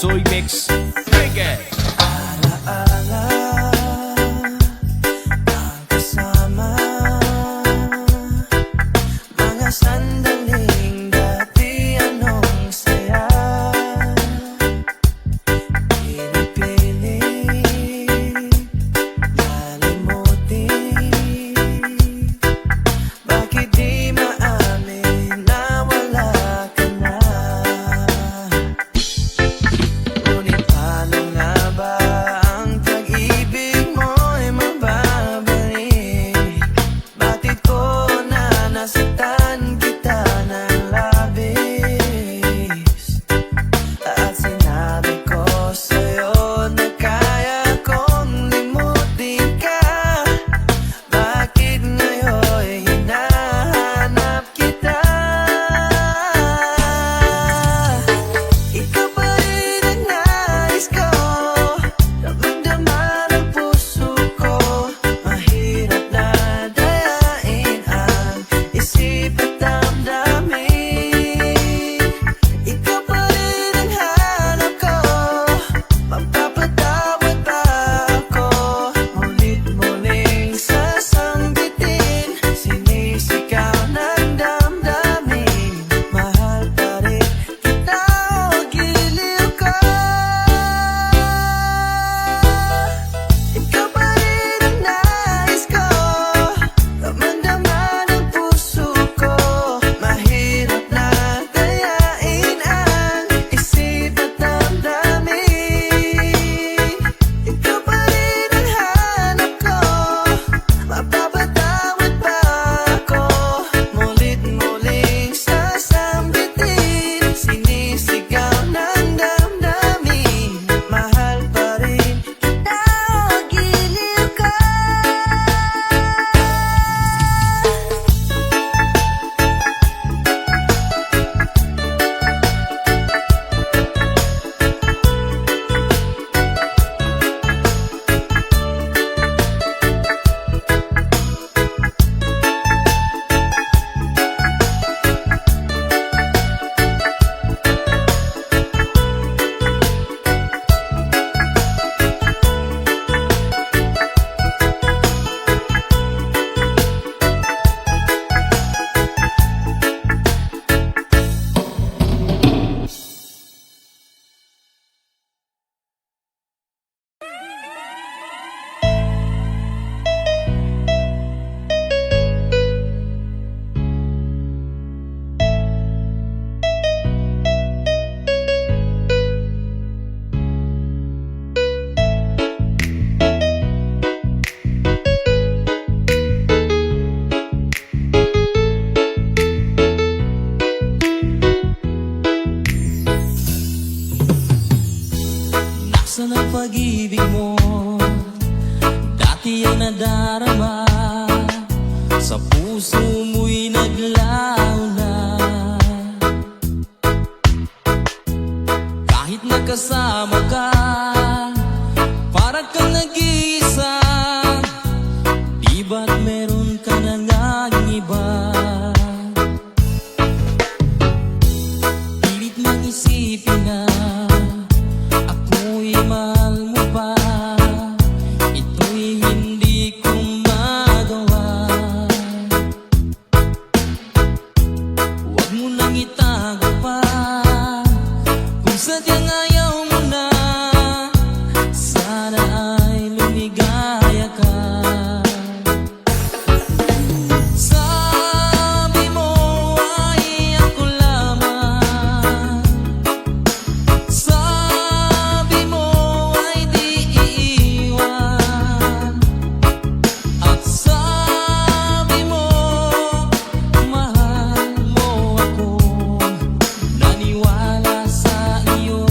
Soy Mix Reggae. Alaala ang kasama, mga sandaling dati anong saya, pinipilit lalimutin. Bakit di maamin na wala ka na? Ngunit paano nga ba ang pag-ibig mo'y mababalik? Bakit ko na nasaktan kita ng labis? At sinabi ko sa'yo na kaya kong limutin ka. Bakit ngayon'y hinahanap kita? Ikaw pa rin ang nais ko, damdaman ang puso ko. Mahirap na dayain ang isip at damdamin. Ikaw pa rin ang hanap ko, magpapatawad ba ako? Mulit-muling sasambitin, sinisigaw ng damdamin. Mahal pa rin kita o giliw ko. Ikaw pa rin ang nais ko, damdaman ang puso ko. Mahirap na dayain ang isip at damdamin. Ikaw pa rin ang hanap ko, mapapatawad ba ako? Mulit-muling sasambitin, sinisigaw ng damdamin. Mahal pa rin kita o giliw ko. Nasaan ang pag-ibig mo? Dati ay nadarama, sa puso mo'y naglaho na. Kahit nakasama ka, parang kang nag-iisa. Di ba't meron ka na ngang iba? Pilit mang isipin na ako'y mahal mo pa. Ito'y hindi ko magawa. Huwag mo nang itago pa, kung sadyang ayaw mo na. Sana ay lumigaya ka. Sabi mo ay ako lamang, sabi mo ay di iiwan, at sabi mo mahal mo ako. Naniwala sa iyo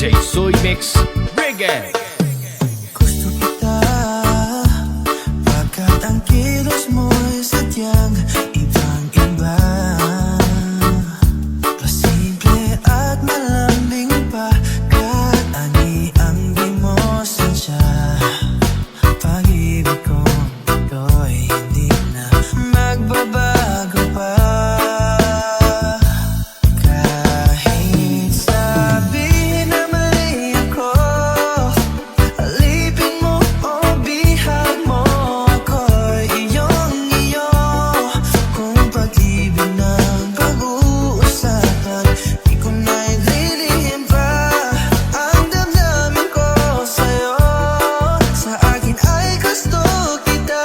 DJ Soy Mix Reggae. Gusto kita pagkat ang kilos mo'y sadyang ibang-iba. Pasimple at malambing pa, kahit ani ang di mo sadya. Pag-ibig kong ito'y hindi na magbabago pa. Kahit sabihin na mali ako, alipin mo o bihag mo, ako'y iyong-iyo. Kung pag-ibig ng pag-uusapan, di ko na ililihim pa ang damdamin ko sa'yo. Sa akin ay gusto kita.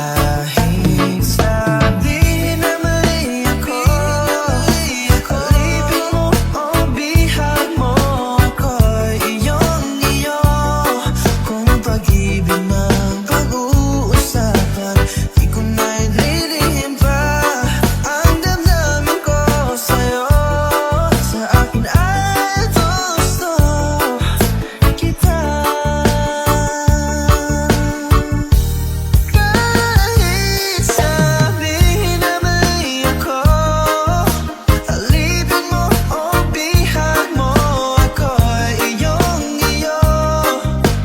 Kahit sabihin na mali ako, alipin mo o bihag mo, ako'y iyong-iyo. Kung pag-ibig ng pag-uusapan, di ko na ililihim pa ang damdamin ko sa'yo. Sa akin ay gusto kita. Kahit sabihin na mali ako, alipin mo o bihag mo, ako'y iyong-iyo.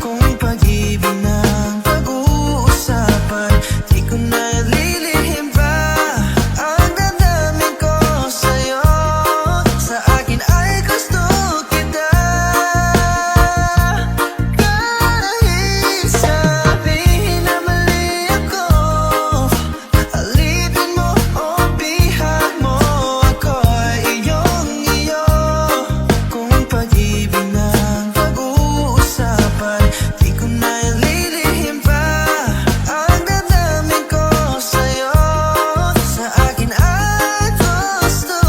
Kung pag-ibig ng pag-uusapan, di ko na ililihim pa ang damdamin ko sa'yo. Sa akin ay gusto kita. Kahit sabihin na mali ako, alipin mo o bihag mo, ako'y iyong-iyo. Kung pag-ibig ng pag-uusapan, di ko na ililihim pa ang damdamin ko sa'yo. Sa akin ay gusto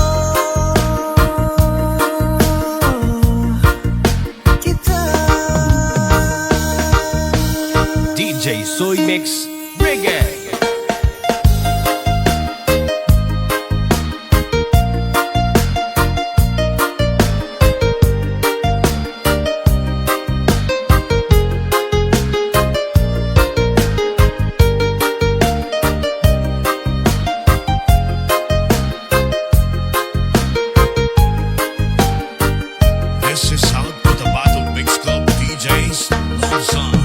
kita. DJ Soy Mix Reggae. This is how to the Battle Mix Club DJs Love Songs.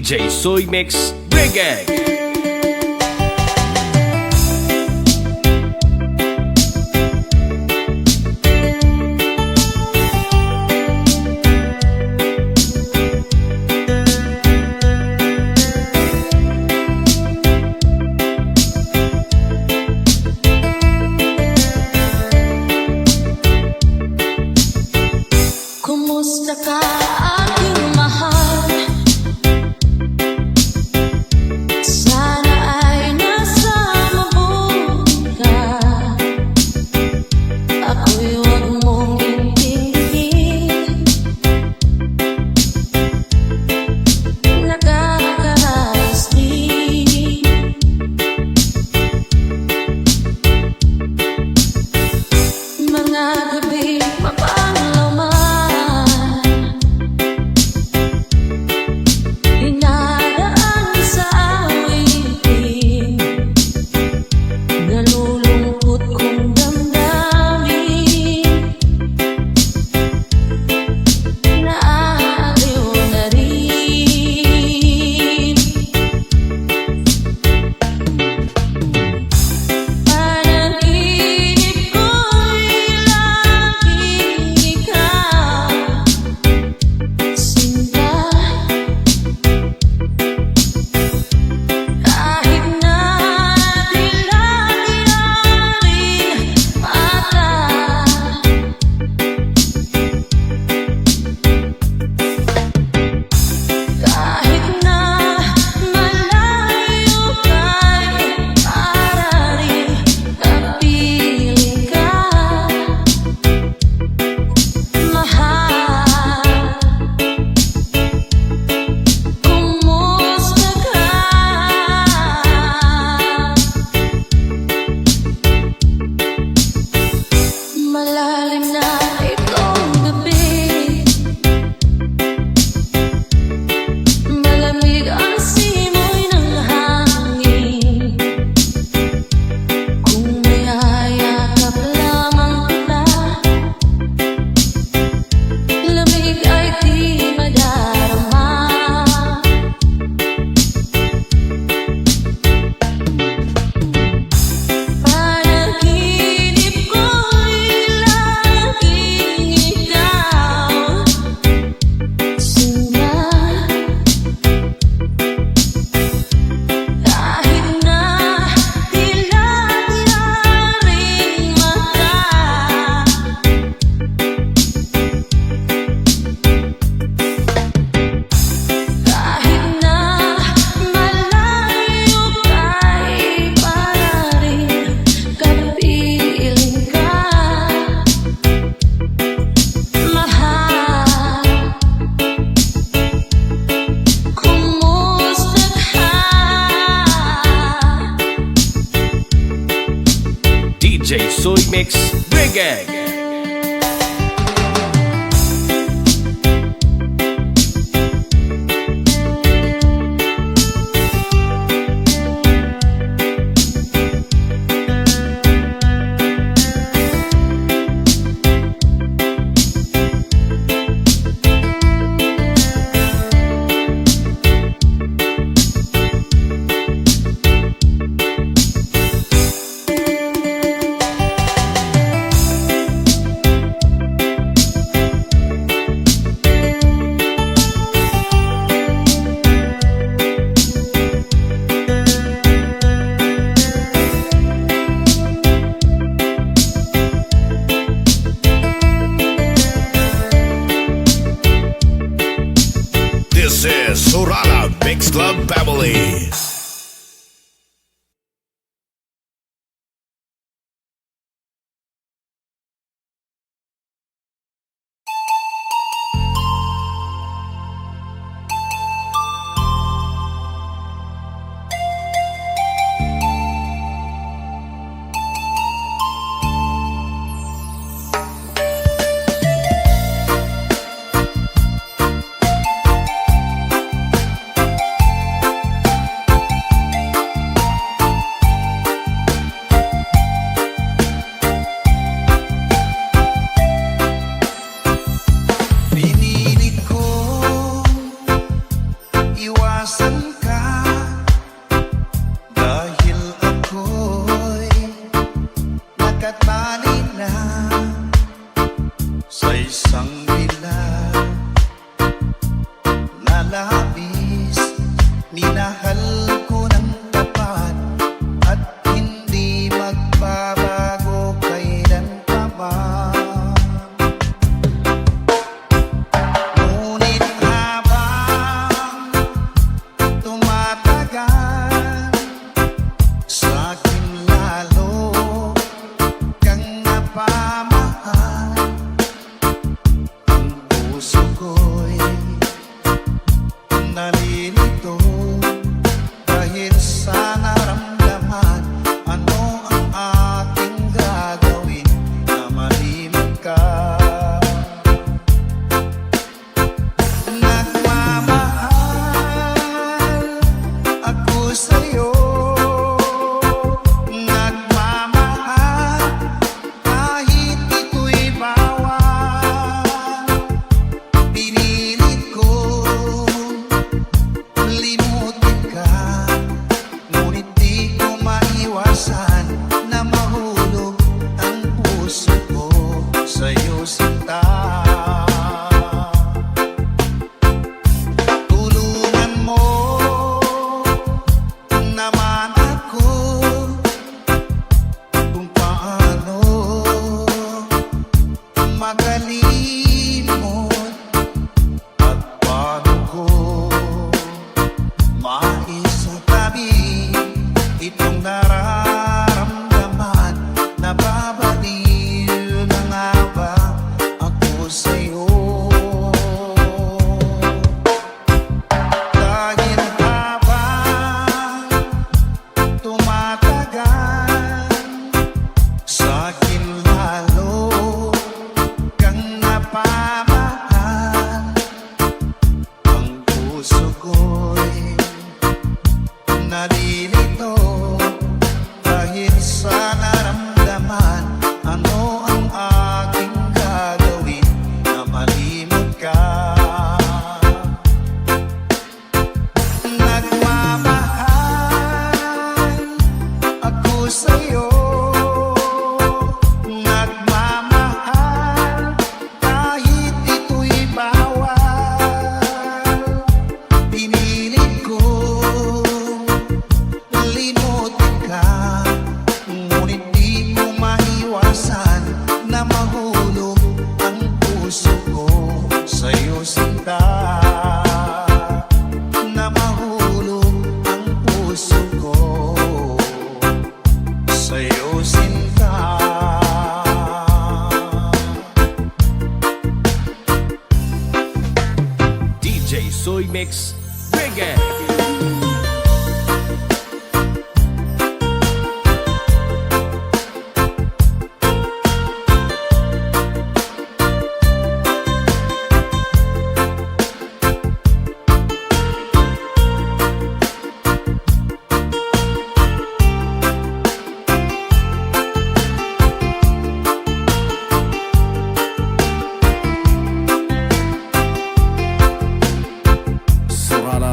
DJ Soy Mix Reggae. Kumusta ka, aking mahal? Sana ay nasa mabuti ka. Ako'y huwag mong intindihin. Nakakaranas din. Mga gabi mapanglaman, dinadaan sa awitin. Nalulungkot kong damdamin, naaaliw na rin. Panaginip ko'y laging ikaw, sinta. Kahit na dilaw-dilaw mata, kahit na malayo ka'y para rin kapiling ka, mahal. Kumusta ka? Malalim na itong gabi, malamig ang simoy ng hangin. Kung mayayakap lamang kita, lamig ay di madarama. Panaginip ko'y laging ikaw, sinta. Kahit na dilaw-dilaw ring mata, kahit na malayo ka'y para rin kapiling ka, mahal. Kumusta ka? DJ Soy Mix Reggae. Pagkat mali na sa isang dilag na labis, minahal ko ng tapat at hindi magbabago kailan pa man. Ngunit habang tumatagal, sa akin lalo kang napamahal. Ang puso ko'y nalilito dahil sa naramdaman. Ano ang aking gagawin na malimot ka? Nagmamahal ako sa'yo, nagmamahal kahit ito'y bawal. Pinilit ko limutin ka, ngunit di ko maiwasan na mahulog ang puso ko sa'yo, sinta. Tulungan mo naman ako kung paano magalimot at paano ko maisasabi itong nararamdaman. Nababaliw na nga ba ako sa'yo? Dahil habang tumatagal, sa akin lalo kang napamahal. Ang puso ko'y nalilito dahil sa naramdaman. Ano ang aking gagawin na malimot ka? Nagmamahal ako sa'yo, nagmamahal kahit ito'y bawal. Pinilit ko limutin ka, ngunit di ko maiwasan na mahulog ang puso ko sa'yo, sinta. Na mahulog ang puso ko sa'yo, sinta. DJ Soy Mix Reggae. Surala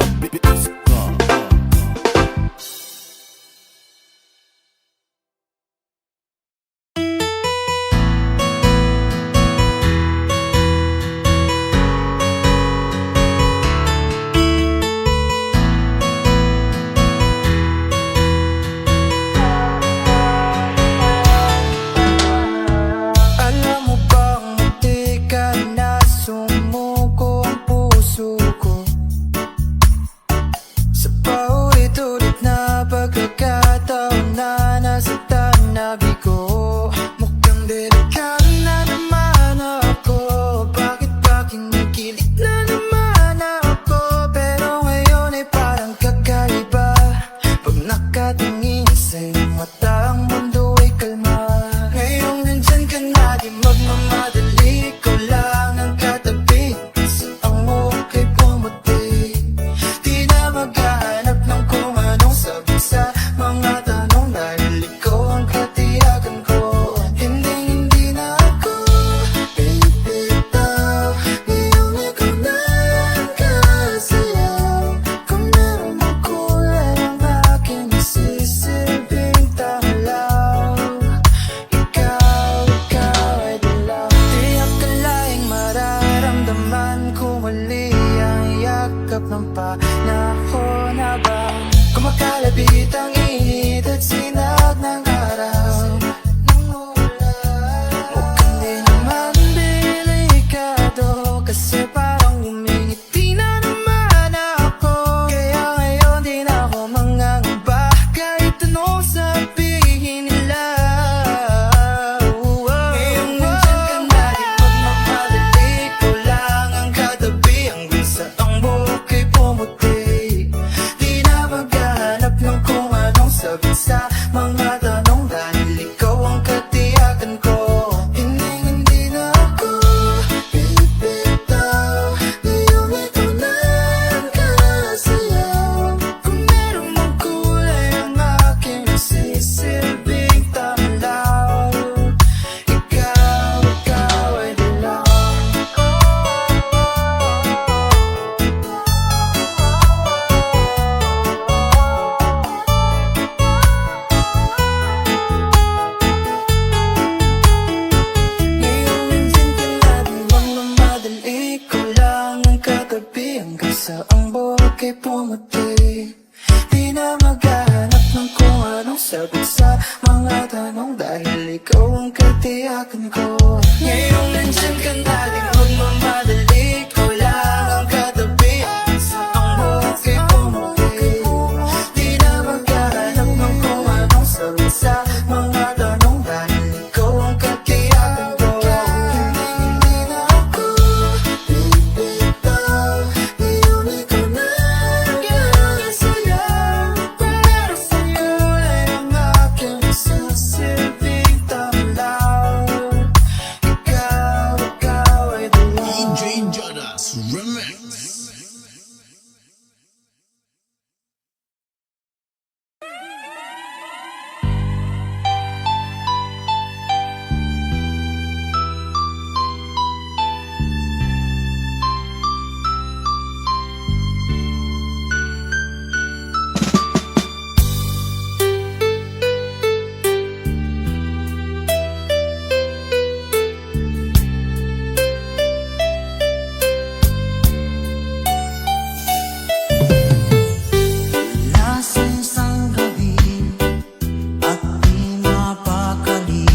Maghahanap ng kung anong sabi sa mga tanong dahil ikaw ang katiyakan ko. tanong dahil ikaw ang katiyakan ko. Ngayong nandyan ka na, di magmamadali, ko lang ang katabi. Sa pangbuhat kay pumuti, di na magkahanap ng kung anong sabi sa mga tanong dahil ikaw ang katiyakan ko. Hindi na ako bibitaw, ngayon ikaw na nag-aasayaw. Pero sa'yo ay ang aking sasilbing tamlaw. Ikaw ay dalaw. DJ Jonas Remix. Nasa isang gabi at di mapakali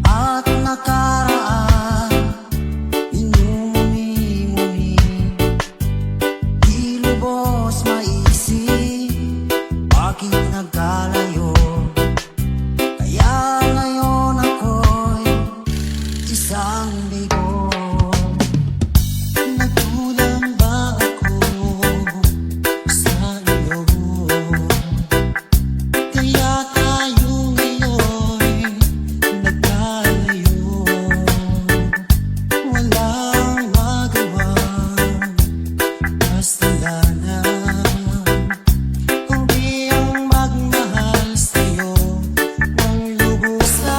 at nakaraan inumuni-muni, di lubos maisip bakit nagkalayo. Kaya ngayon ako'y isang bigo. Nagkulang ba ako sa iyo? Kaya tayo ngayon nagkalayo. Walang magawa, basta lang kundi ang magmahal sa'yo ang lubusan.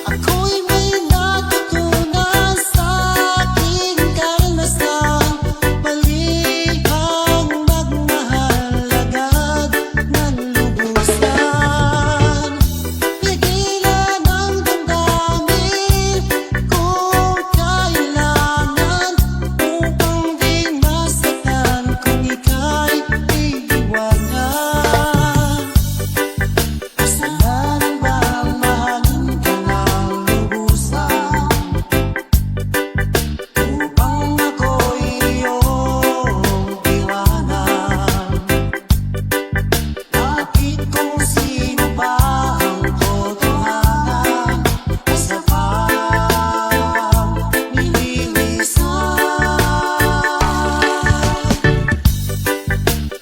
Ako'y may natutunan sa aking karanasan. Mali ang magmahal agad ng lubusan. Pigilan ang damdamin kung kailangan upang di masaktan kung ika'y iiwanan. Kasalanan bang mahalin ka ng lubusan upang ako'y iyong iwanan? Bakit kung sino ba ang totohanan sa pag-nililisan?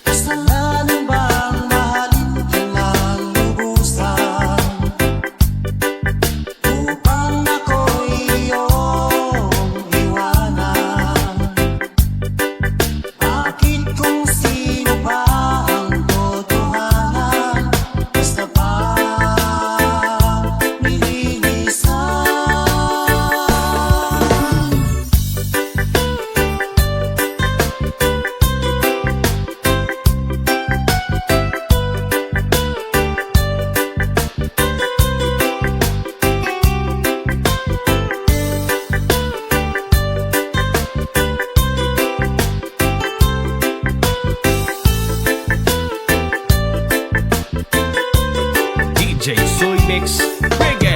Kasalanan bang mahalin ka ng lubusan upang ako'y iyong iwanan? Bakit kung sino ba ang totohanan basta pag-nililisan? DJ Soy Mix Reggae.